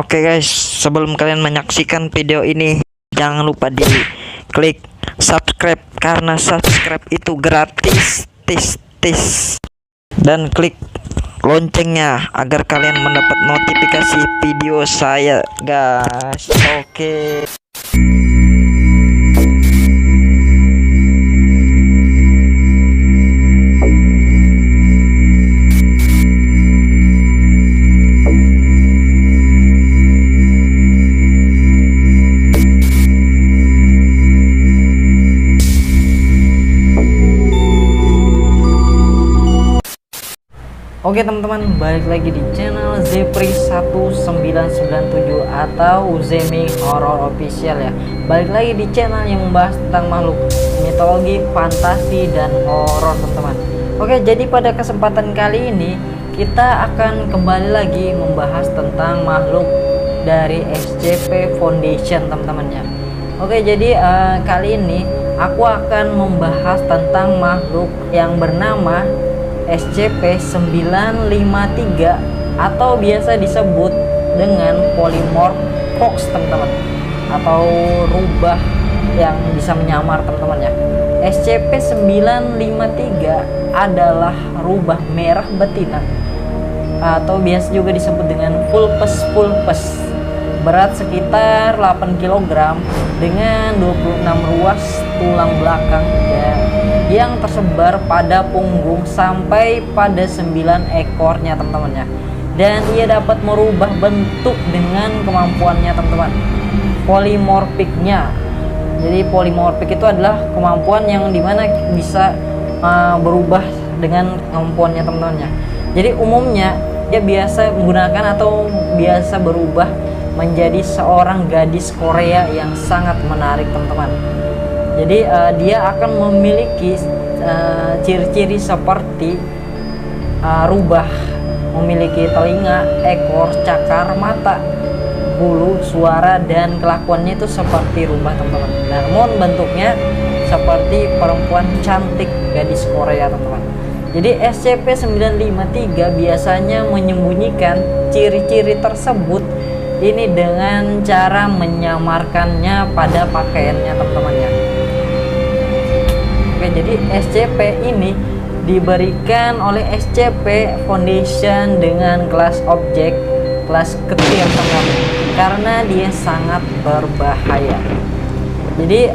Oke guys, sebelum kalian menyaksikan video ini, jangan lupa di klik subscribe karena subscribe itu gratis, dan klik loncengnya agar kalian mendapat notifikasi video saya, guys. Oke. Oke teman-teman, balik lagi di channel Zepri 1997 atau Zemi Horror Official ya. Balik lagi di channel yang membahas tentang makhluk mitologi, fantasi, dan horor teman-teman. Oke, jadi pada kesempatan kali ini kita akan kembali lagi membahas tentang makhluk dari SCP Foundation teman-teman ya. Oke, jadi kali ini aku akan membahas tentang makhluk yang bernama SCP-953 atau biasa disebut dengan polymorph fox teman-teman, atau rubah yang bisa menyamar teman-teman ya. SCP-953 adalah rubah merah betina atau biasa juga disebut dengan vulpes, berat sekitar 8 kg dengan 26 ruas tulang belakang ya, yang tersebar pada punggung sampai pada 9 ekornya teman-teman ya. Dan ia dapat merubah bentuk dengan kemampuannya teman-teman, polimorfiknya. Jadi polimorfik itu adalah kemampuan yang dimana bisa berubah dengan kemampuannya teman-teman ya. Jadi umumnya dia biasa menggunakan atau biasa berubah menjadi seorang gadis Korea yang sangat menarik teman-teman. Jadi dia akan memiliki ciri-ciri seperti rubah, memiliki telinga, ekor, cakar, mata, bulu, suara, dan kelakuannya itu seperti rubah teman-teman. Namun bentuknya seperti perempuan cantik gadis Korea teman-teman. Jadi SCP-953 biasanya menyembunyikan ciri-ciri tersebut ini dengan cara menyamarkannya pada pakaiannya teman-teman ya. Oke, jadi SCP ini diberikan oleh SCP Foundation dengan kelas objek kelas kecil teman-teman, karena dia sangat berbahaya. Jadi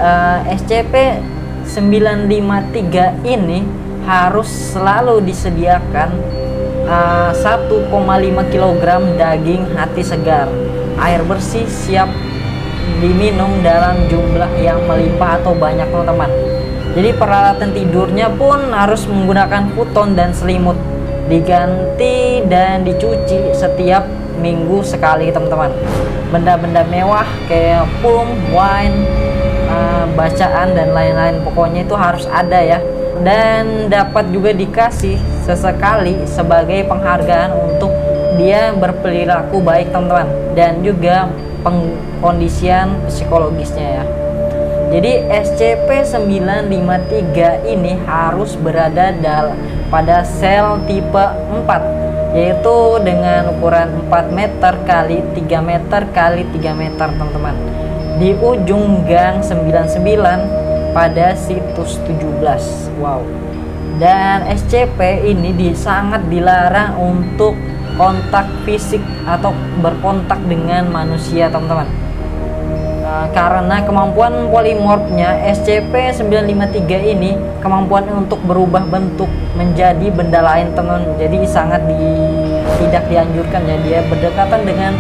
SCP-953 ini harus selalu disediakan 1,5 kg daging hati segar, air bersih siap diminum dalam jumlah yang melimpah atau banyak teman-teman. Jadi peralatan tidurnya pun harus menggunakan futon dan selimut, diganti dan dicuci setiap minggu sekali teman-teman. Benda-benda mewah kayak plum, wine, bacaan dan lain-lain pokoknya itu harus ada ya. Dan dapat juga dikasih sesekali sebagai penghargaan untuk dia berperilaku baik teman-teman, dan juga pengkondisian psikologisnya ya. Jadi SCP-953 ini harus berada pada sel tipe 4, yaitu dengan ukuran 4 meter kali 3 meter kali 3 meter teman-teman, di ujung gang 99 pada situs 17. Wow. Dan SCP ini sangat dilarang untuk kontak fisik atau berkontak dengan manusia teman-teman. Karena kemampuan polimorfnya SCP-953 ini kemampuan untuk berubah bentuk menjadi benda lain teman. Jadi sangat tidak dianjurkan ya dia berdekatan dengan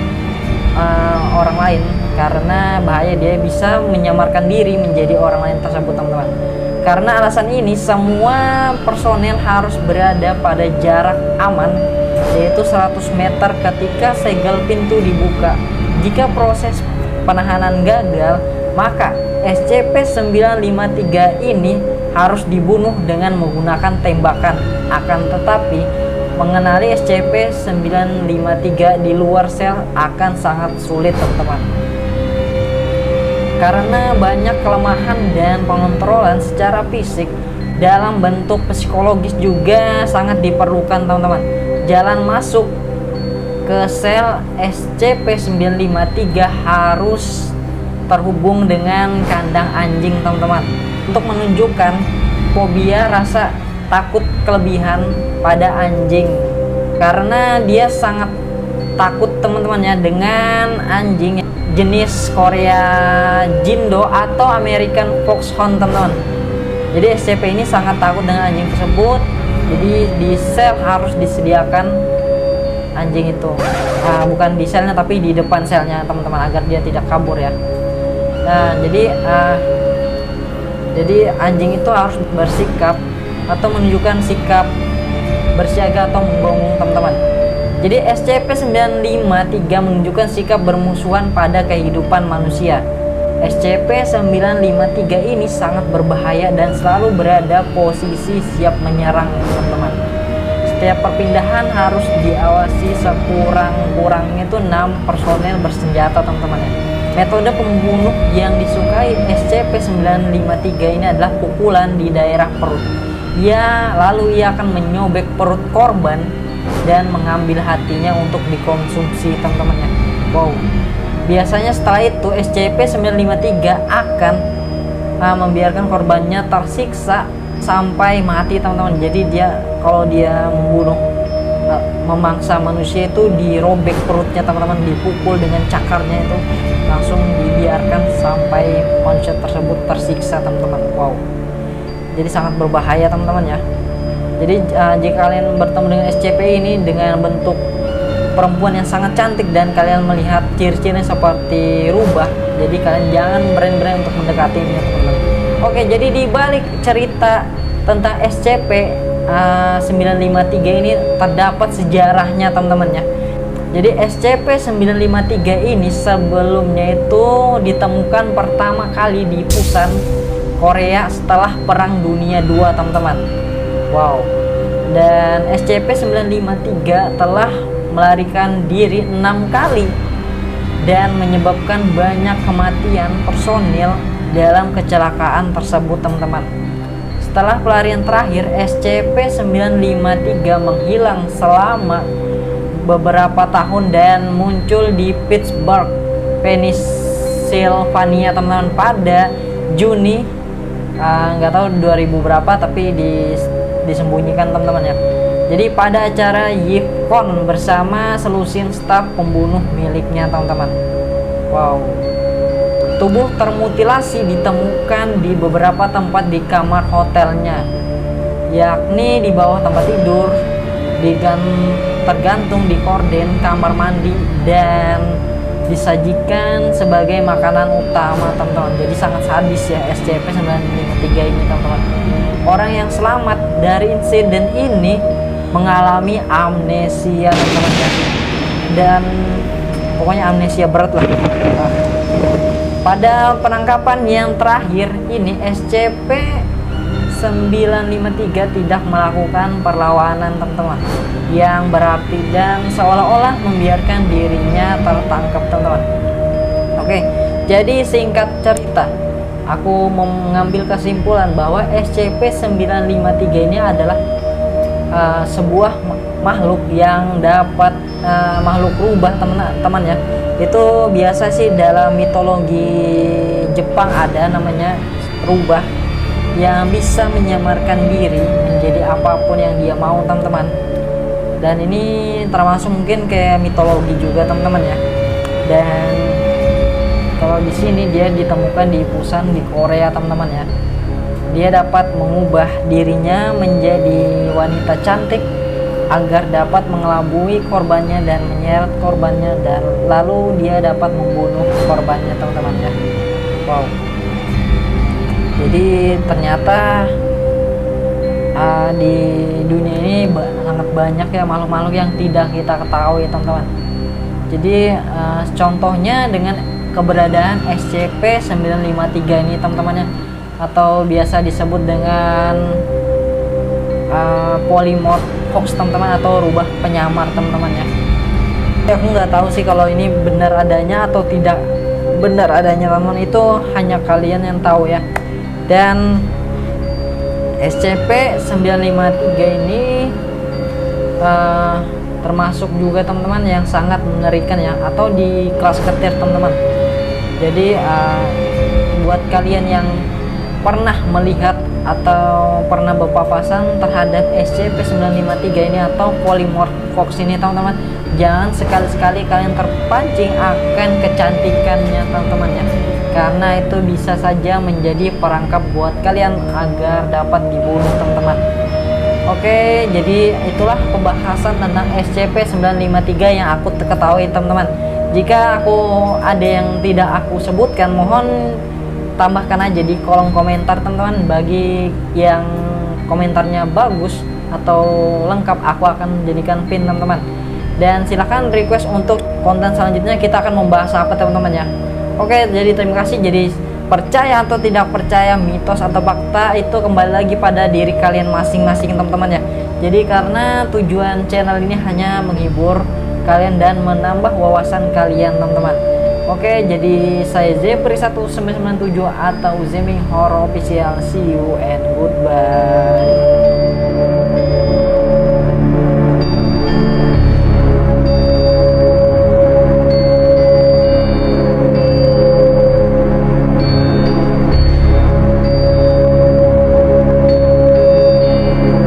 orang lain, karena bahaya dia bisa menyamarkan diri menjadi orang lain tersebut teman-teman. Karena alasan ini semua personel harus berada pada jarak aman, yaitu 100 meter ketika segel pintu dibuka. Jika proses penahanan gagal, maka SCP-953 ini harus dibunuh dengan menggunakan tembakan. Akan tetapi mengenali SCP-953 di luar sel akan sangat sulit teman-teman, karena banyak kelemahan dan pengontrolan secara fisik dalam bentuk psikologis juga sangat diperlukan teman-teman. Jalan masuk ke sel SCP-953 harus terhubung dengan kandang anjing teman-teman, untuk menunjukkan fobia rasa takut kelebihan pada anjing, karena dia sangat takut teman-teman ya dengan anjing jenis Korea Jindo atau American Foxhound teman-teman. Jadi SCP ini sangat takut dengan anjing tersebut. Jadi di sel harus disediakan anjing itu, bukan di selnya tapi di depan selnya teman-teman, agar dia tidak kabur ya. Nah jadi anjing itu harus bersikap atau menunjukkan sikap bersiaga atau membongong teman-teman. Jadi SCP-953 menunjukkan sikap bermusuhan pada kehidupan manusia. SCP-953 ini sangat berbahaya dan selalu berada posisi siap menyerang teman-teman. Setiap perpindahan harus diawasi sekurang-kurangnya itu 6 personel bersenjata teman-teman ya. Metode pembunuh yang disukai SCP-953 ini adalah pukulan di daerah perut. Lalu ia akan menyobek perut korban dan mengambil hatinya untuk dikonsumsi teman-teman ya. Wow. Biasanya setelah itu SCP-953 akan membiarkan korbannya tersiksa sampai mati teman-teman. Jadi kalau dia membunuh memangsa manusia itu dirobek perutnya teman-teman, dipukul dengan cakarnya itu, langsung dibiarkan sampai manusia tersebut tersiksa teman-teman. Wow. Jadi sangat berbahaya teman-teman ya. Jadi jika kalian bertemu dengan SCP ini dengan bentuk perempuan yang sangat cantik dan kalian melihat ciri-cirinya seperti rubah, jadi kalian jangan berani-berani untuk mendekatinya teman-teman. Oke, jadi di balik cerita tentang SCP-953 ini terdapat sejarahnya teman-teman ya. Jadi SCP-953 ini sebelumnya itu ditemukan pertama kali di Busan, Korea setelah Perang Dunia II teman-teman. Wow. Dan SCP-953 telah melarikan diri 6 kali dan menyebabkan banyak kematian personil dalam kecelakaan tersebut teman-teman. Setelah pelarian terakhir, SCP-953 menghilang selama beberapa tahun dan muncul di Pittsburgh, Pennsylvania teman-teman pada Juni nggak tahu 2000 berapa, tapi disembunyikan teman-teman ya. Jadi pada acara YIFCON bersama selusin staf pembunuh miliknya teman-teman. Wow. Tubuh termutilasi ditemukan di beberapa tempat di kamar hotelnya, yakni di bawah tempat tidur, tergantung di korden kamar mandi, dan disajikan sebagai makanan utama teman-teman. Jadi sangat sadis ya SCP-953 ini teman-teman. Orang yang selamat dari insiden ini mengalami amnesia teman-teman, dan pokoknya amnesia berat lah. Pada penangkapan yang terakhir ini SCP-953 tidak melakukan perlawanan teman-teman yang berarti dan seolah-olah membiarkan dirinya tertangkap teman-teman. Oke, jadi singkat cerita, aku mengambil kesimpulan bahwa SCP-953 ini adalah sebuah makhluk yang dapat makhluk rubah teman-teman ya. Itu biasa sih dalam mitologi Jepang ada namanya rubah yang bisa menyamarkan diri menjadi apapun yang dia mau teman-teman. Dan ini termasuk mungkin kayak mitologi juga teman-teman ya. Dan kalau di sini dia ditemukan di Busan di Korea teman-teman ya. Dia dapat mengubah dirinya menjadi wanita cantik agar dapat mengelabui korbannya dan menyeret korbannya, dan lalu dia dapat membunuh korbannya teman-teman ya. Wow. Jadi ternyata di dunia ini sangat banyak ya makhluk-makhluk yang tidak kita ketahui teman-teman. Jadi contohnya dengan keberadaan SCP-953 ini teman-teman ya, atau biasa disebut dengan polymorph fox teman-teman, atau rubah penyamar teman-teman ya. Aku nggak tahu sih kalau ini benar adanya atau tidak benar adanya teman-teman, itu hanya kalian yang tahu ya. Dan SCP-953 ini termasuk juga teman-teman yang sangat mengerikan ya, atau di kelas ketir teman-teman. Jadi buat kalian yang pernah melihat atau pernah berpapasan terhadap SCP-953 ini atau polymorph fox ini teman-teman, jangan sekali-sekali kalian terpancing akan kecantikannya teman-teman ya, karena itu bisa saja menjadi perangkap buat kalian agar dapat dibunuh teman-teman. Oke, jadi itulah pembahasan tentang SCP-953 yang aku ketahui teman-teman. Jika aku ada yang tidak aku sebutkan, mohon tambahkan aja di kolom komentar teman-teman. Bagi yang komentarnya bagus atau lengkap, aku akan jadikan pin teman-teman. Dan silahkan request untuk konten selanjutnya kita akan membahas apa teman-teman ya. Oke, jadi terima kasih. Jadi percaya atau tidak percaya, mitos atau fakta, itu kembali lagi pada diri kalian masing-masing teman-teman ya. Jadi karena tujuan channel ini hanya menghibur kalian dan menambah wawasan kalian teman-teman. Oke, jadi saya Zepri1997 atau Zeming Horror Official. See you and goodbye.